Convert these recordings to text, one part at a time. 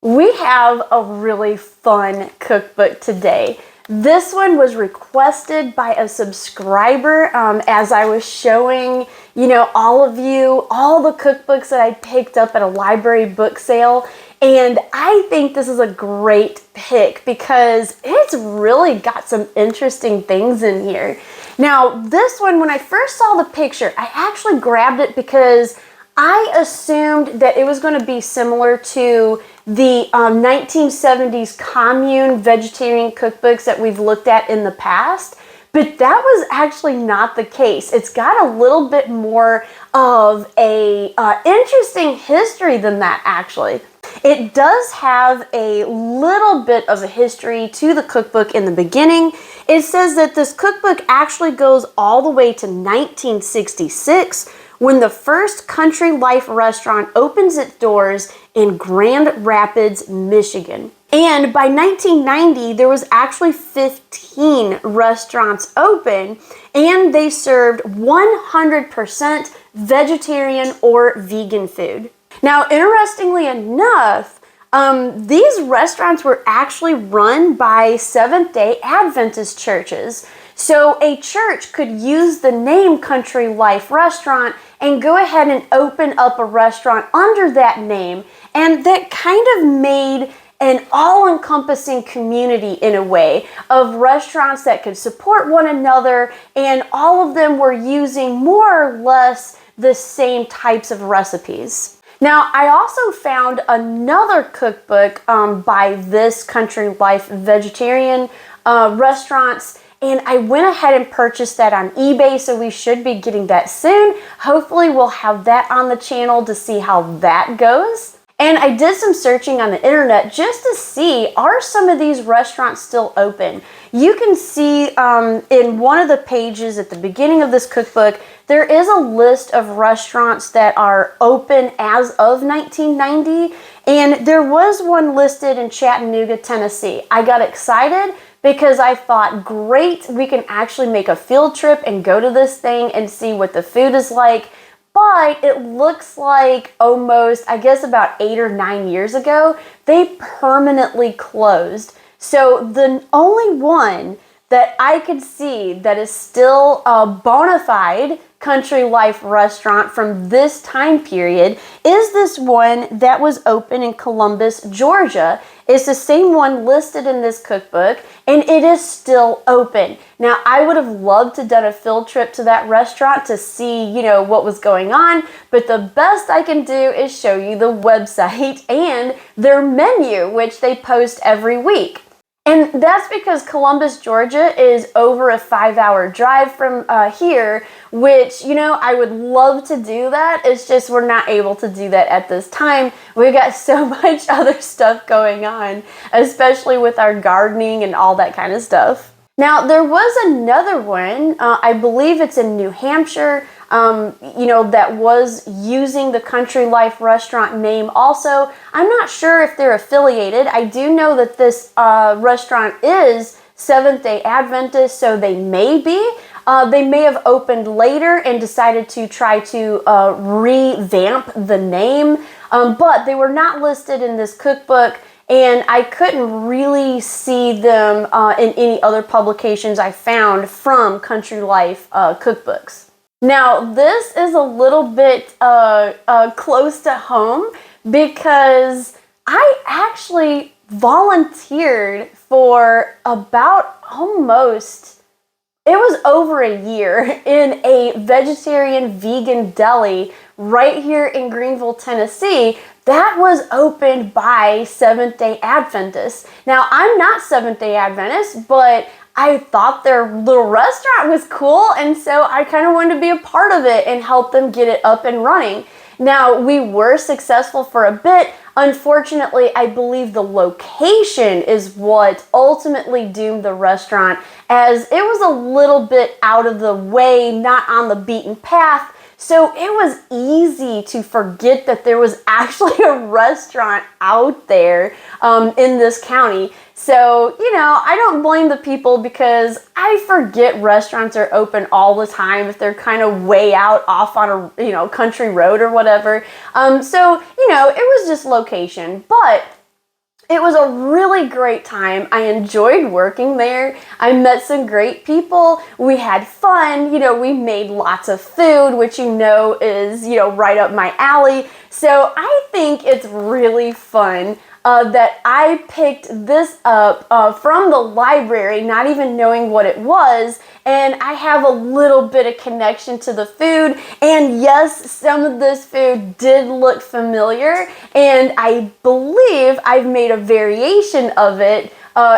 We have a really fun cookbook today. This one was requested by a subscriber as I was showing, all of you, all the cookbooks that I picked up at a library book sale. And I think this is a great pick because it's really got some interesting things in here. Now, this one, when I first saw the picture, I actually grabbed it because I assumed that it was going to be similar to the 1970s commune vegetarian cookbooks that we've looked at in the past, but that was actually not the case. It's got a little bit more of a interesting history than that, actually. It does have a little bit of a history to the cookbook in the beginning. It says that this cookbook actually goes all the way to 1966, when the first Country Life restaurant opens its doors in Grand Rapids, Michigan. And by 1990, there was actually 15 restaurants open, and they served 100% vegetarian or vegan food. Now, interestingly enough, these restaurants were actually run by Seventh-day Adventist churches. So a church could use the name Country Life Restaurant and go ahead and open up a restaurant under that name. And that kind of made an all-encompassing community in a way of restaurants that could support one another, and all of them were using more or less the same types of recipes. Now, I also found another cookbook by this Country Life vegetarian restaurants, and I went ahead and purchased that on eBay, so we should be getting that soon. Hopefully we'll have that on the channel to see how that goes. And I did some searching on the internet just to see, are some of these restaurants still open? You can see in one of the pages at the beginning of this cookbook, there is a list of restaurants that are open as of 1990, and there was one listed in Chattanooga, Tennessee. I got excited because I thought, great, we can actually make a field trip and go to this thing and see what the food is like. But it looks like almost, I guess about 8 or 9 years ago, they permanently closed. So the only one that I could see that is still a bona fide Country Life restaurant from this time period is this one that was open in Columbus, Georgia. It's the same one listed in this cookbook, and it is still open. Now, I would have loved to done a field trip to that restaurant to see, what was going on, but the best I can do is show you the website and their menu, which they post every week. And that's because Columbus, Georgia is over a 5-hour drive from here, which, I would love to do that. It's just we're not able to do that at this time. We've got so much other stuff going on, especially with our gardening and all that kind of stuff. Now, there was another one, I believe it's in New Hampshire, that was using the Country Life restaurant name also. I'm not sure if they're affiliated. I do know that this restaurant is Seventh-day Adventist, so they may be. They may have opened later and decided to try to revamp the name, but they were not listed in this cookbook, and I couldn't really see them in any other publications I found from Country Life cookbooks. Now, this is a little bit close to home because I actually volunteered for about it was over a year in a vegetarian vegan deli right here in Greenville, Tennessee, that was opened by Seventh-day Adventists. Now, I'm not Seventh-day Adventist, but I thought their little restaurant was cool, and so I kind of wanted to be a part of it and help them get it up and running. Now, we were successful for a bit. Unfortunately, I believe the location is what ultimately doomed the restaurant, as it was a little bit out of the way, not on the beaten path. So it was easy to forget that there was actually a restaurant out there in this county. So, I don't blame the people because I forget restaurants are open all the time if they're kind of way out off on a, country road or whatever. So, it was just location. But It was a really great time. I enjoyed working there. I met some great people. We had fun. We made lots of food, which is, right up my alley. So I think it's really fun that I picked this up from the library, not even knowing what it was, and I have a little bit of connection to the food, and yes, some of this food did look familiar, and I believe I've made a variation of it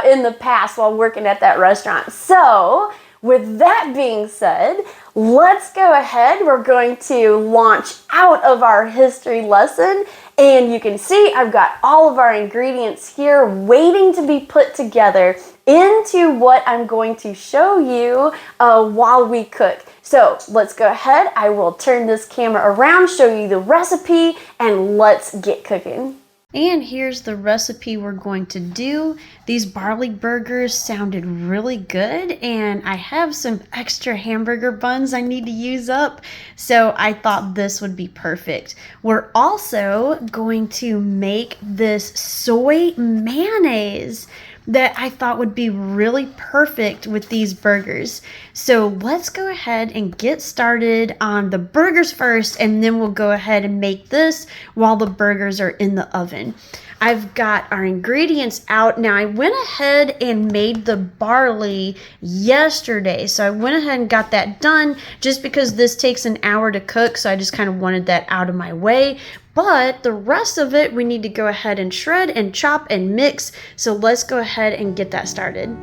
in the past while working at that restaurant. So, with that being said, let's go ahead. We're going to launch out of our history lesson. And you can see I've got all of our ingredients here waiting to be put together into what I'm going to show you while we cook. So let's go ahead. I will turn this camera around, show you the recipe, and let's get cooking. And here's the recipe we're going to do. These barley burgers sounded really good, and I have some extra hamburger buns I need to use up, so I thought this would be perfect. We're also going to make this soy mayonnaise that I thought would be really perfect with these burgers. So let's go ahead and get started on the burgers first, and then we'll go ahead and make this while the burgers are in the oven. I've got our ingredients out. Now I went ahead and made the barley yesterday. So I went ahead and got that done just because this takes an hour to cook. So I just kind of wanted that out of my way. But the rest of it, we need to go ahead and shred and chop and mix. So let's go ahead and get that started.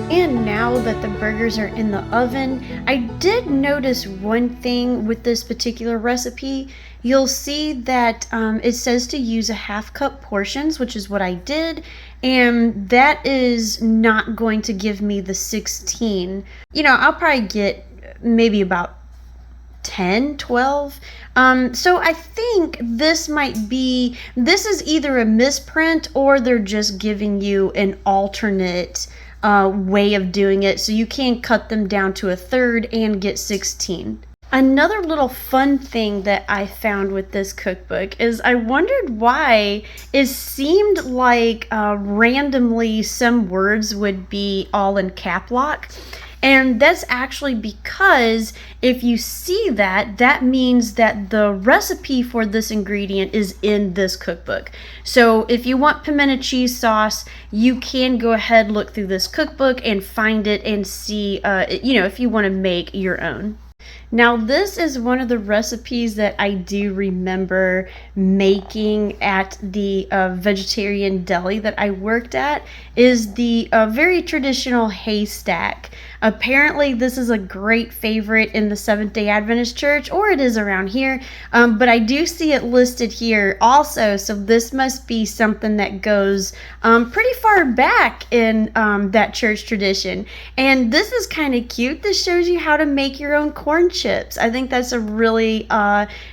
And now that the burgers are in the oven, I did notice one thing with this particular recipe. You'll see that it says to use a half-cup portions, which is what I did, and that is not going to give me the 16. I'll probably get maybe about 10, 12. So I think this is either a misprint or they're just giving you an alternate way of doing it, so you can cut them down to a third and get 16. Another little fun thing that I found with this cookbook is I wondered why it seemed like randomly some words would be all in cap lock. And that's actually because if you see that, that means that the recipe for this ingredient is in this cookbook. So if you want pimento cheese sauce, you can go ahead, look through this cookbook and find it and see, if you want to make your own. Now this is one of the recipes that I do remember making at the vegetarian deli that I worked at, is the very traditional haystack. Apparently this is a great favorite in the Seventh-day Adventist Church, or it is around here, but I do see it listed here also, so this must be something that goes pretty far back in that church tradition. And this is kind of cute. This shows you how to make your own corn chips. I think that's a really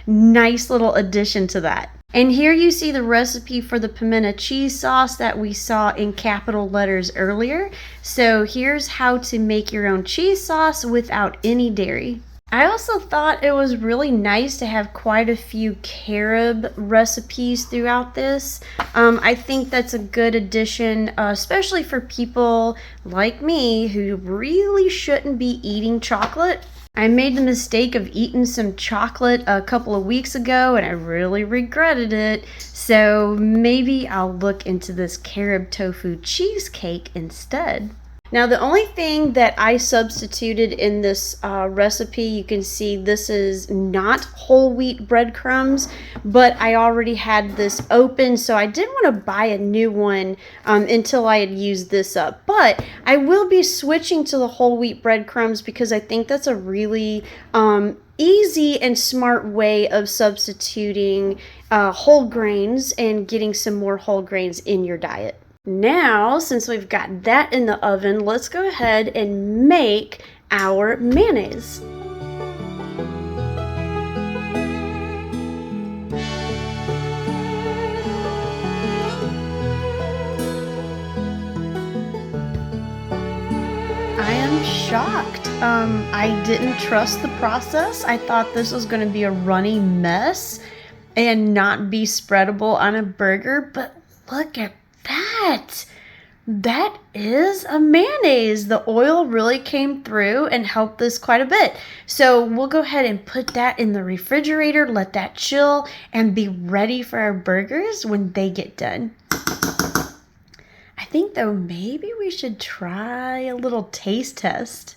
nice little addition to that. And here you see the recipe for the pimento cheese sauce that we saw in capital letters earlier. So here's how to make your own cheese sauce without any dairy. I also thought it was really nice to have quite a few carob recipes throughout this. I think that's a good addition, especially for people like me who really shouldn't be eating chocolate. I made the mistake of eating some chocolate a couple of weeks ago and I really regretted it. So maybe I'll look into this carob tofu cheesecake instead. Now the only thing that I substituted in this recipe, you can see this is not whole wheat breadcrumbs, but I already had this open, so I didn't want to buy a new one until I had used this up. But I will be switching to the whole wheat breadcrumbs because I think that's a really easy and smart way of substituting whole grains and getting some more whole grains in your diet. Now, since we've got that in the oven, let's go ahead and make our mayonnaise. I am shocked. I didn't trust the process. I thought this was going to be a runny mess and not be spreadable on a burger, but look at that. That is a mayonnaise. The oil really came through and helped this quite a bit. So we'll go ahead and put that in the refrigerator, let that chill, and be ready for our burgers when they get done. I think though maybe we should try a little taste test.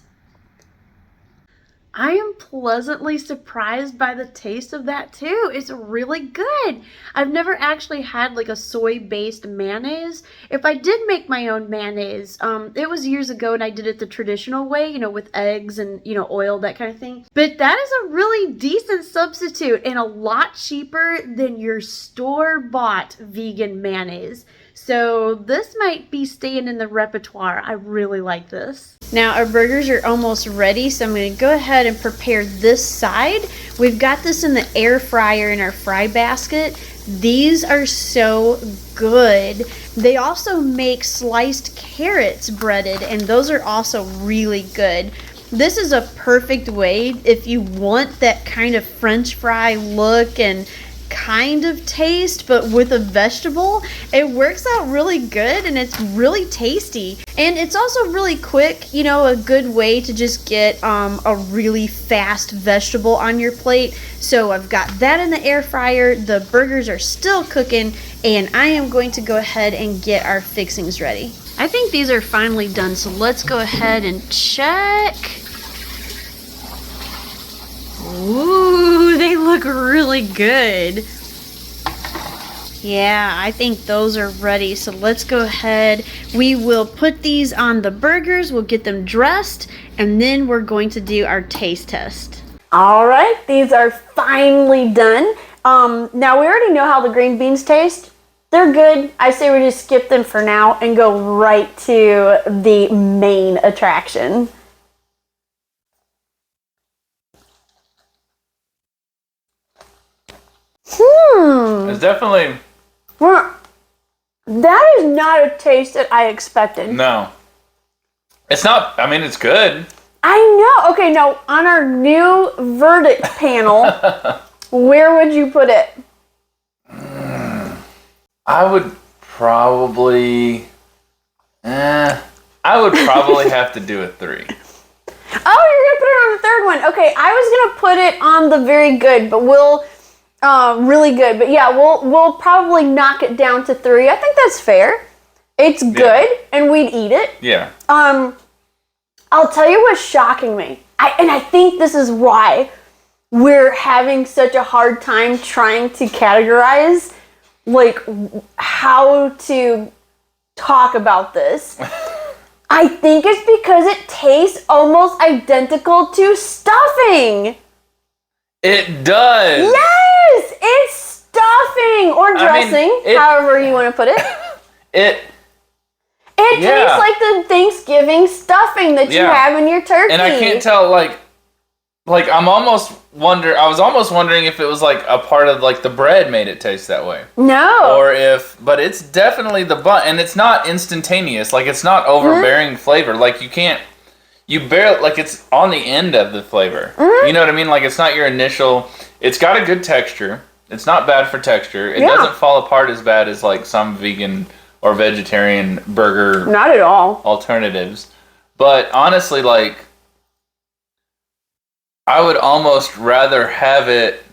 I am pleasantly surprised by the taste of that too. It's really good. I've never actually had like a soy-based mayonnaise. If I did make my own mayonnaise, it was years ago and I did it the traditional way, you know, with eggs and, you know, oil, that kind of thing. But that is a really decent substitute and a lot cheaper than your store-bought vegan mayonnaise. So this might be staying in the repertoire. I really like this. Now our burgers are almost ready, so I'm going to go ahead and prepare this side. We've got this in the air fryer in our fry basket. These are so good. They also make sliced carrots breaded, and those are also really good. This is a perfect way if you want that kind of French fry look and kind of taste, but with a vegetable. It works out really good and it's really tasty, and it's also really quick. You know, a good way to just get a really fast vegetable on your plate. So I've got that in the air fryer. The burgers are still cooking, and I am going to go ahead and get our fixings ready. I think these are finally done, so let's go ahead and check. Ooh, they look really good. Yeah, I think those are ready. So let's go ahead. We will put these on the burgers. We'll get them dressed, and then we're going to do our taste test. All right, these are finally done. Now we already know how the green beans taste. They're good. I say we just skip them for now and go right to the main attraction. It's definitely... Well, that is not a taste that I expected. No. It's not... I mean, it's good. I know. Okay, now, on our new verdict panel, where would you put it? I would probably... I would probably have to do a 3. Oh, you're going to put it on the third one. Okay, I was going to put it on the very good, but we'll... really good, but yeah, we'll probably knock it down to 3. I think that's fair. It's good, and we'd eat it. Yeah. I'll tell you what's shocking me, and I think this is why we're having such a hard time trying to categorize, like, how to talk about this. I think it's because it tastes almost identical to stuffing. It does. Yes, it's stuffing or dressing, however you want to put it. It tastes like the Thanksgiving stuffing that you have in your turkey. And I can't tell, like, like I was almost wondering if it was like a part of like the bread made it taste that way. No. But it's definitely the bun, and it's not instantaneous. Like it's not overbearing flavor. Like you barely, like it's on the end of the flavor. You know what I mean? Like it's not your initial. It's got a good texture. It's not bad for texture. It doesn't fall apart as bad as like some vegan or vegetarian burger. Not at all. Alternatives. But honestly, like, I would almost rather have it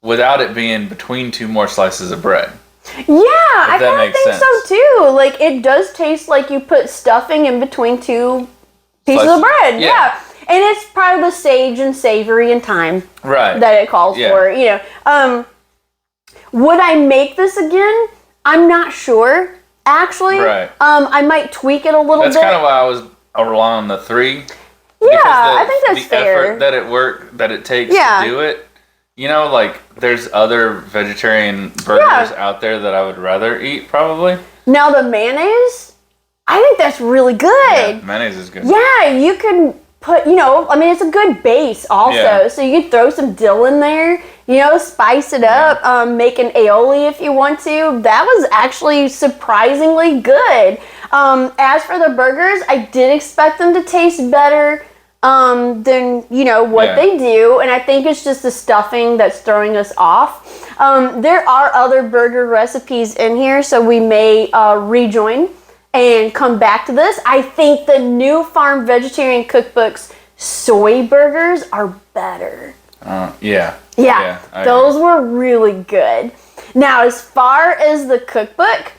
without it being between two more slices of bread. Yeah, I kind of think so too. Like, it does taste like you put stuffing in between two pieces of bread. Yeah. And it's probably the sage and savory and thyme that it calls for. You know, would I make this again? I'm not sure, actually. Right. I might tweak it a little bit. That's kind of why I was along the 3. Yeah, I think that's fair. The effort that it takes to do it. You know, like, there's other vegetarian burgers out there that I would rather eat, probably. Now, the mayonnaise, I think that's really good. Yeah, mayonnaise is good. Yeah, you can put, you know, I mean, it's a good base also. Yeah. So you can throw some dill in there, you know, spice it up, make an aioli if you want to. That was actually surprisingly good. As for the burgers, I did expect them to taste better than, you know, what they do. And I think it's just the stuffing that's throwing us off. There are other burger recipes in here, so we may rejoin and come back to this. I think the new Farm Vegetarian Cookbook's soy burgers are better. Yeah, those were really good. Now, as far as the cookbook,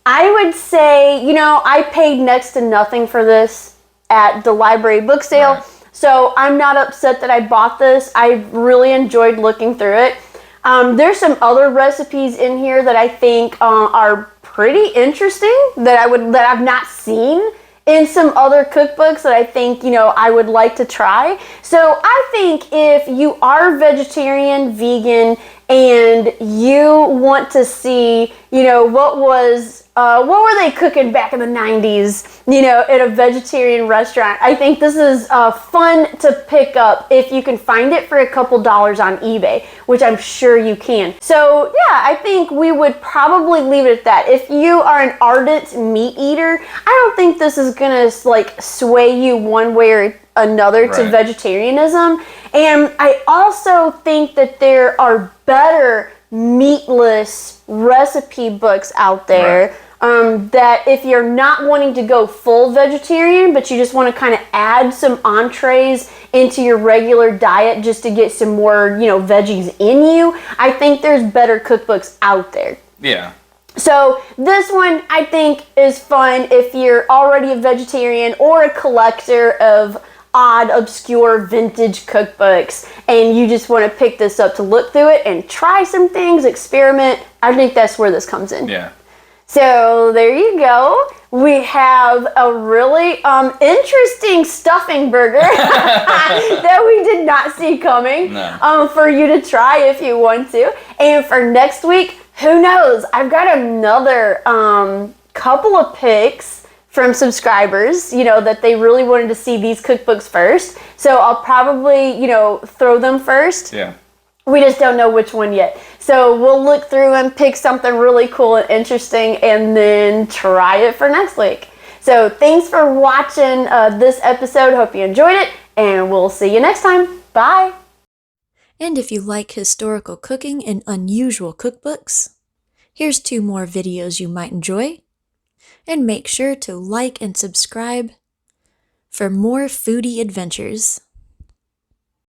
I would say, you know, I paid next to nothing for this at the library book sale, so I'm not upset that I bought this. I really enjoyed looking through it. There's some other recipes in here that I think are pretty interesting that I've not seen in some other cookbooks that I think, you know, I would like to try. So I think if you are vegetarian, vegan, and you want to see, you know, what were they cooking back in the 90s, you know, at a vegetarian restaurant, I think this is fun to pick up if you can find it for a couple dollars on eBay, which I'm sure you can. So yeah, I think we would probably leave it at that. If you are an ardent meat eater, I don't think this is gonna like sway you one way or another to vegetarianism. And I also think that there are better meatless recipe books out there that if you're not wanting to go full vegetarian, but you just want to kind of add some entrees into your regular diet just to get some more, you know, veggies in you, I think there's better cookbooks out there. Yeah. So this one I think is fun if you're already a vegetarian or a collector of odd, obscure, vintage cookbooks and you just want to pick this up to look through it and try some things, experiment. I think that's where this comes in. Yeah. So there you go. We have a really interesting stuffing burger that we did not see coming for you to try if you want to. And for next week, who knows? I've got another couple of picks from subscribers, you know, that they really wanted to see these cookbooks first. So I'll probably, you know, throw them first. Yeah. We just don't know which one yet. So we'll look through and pick something really cool and interesting and then try it for next week. So thanks for watching this episode. Hope you enjoyed it and we'll see you next time. Bye. And if you like historical cooking and unusual cookbooks, here's 2 more videos you might enjoy. And make sure to like and subscribe for more foodie adventures.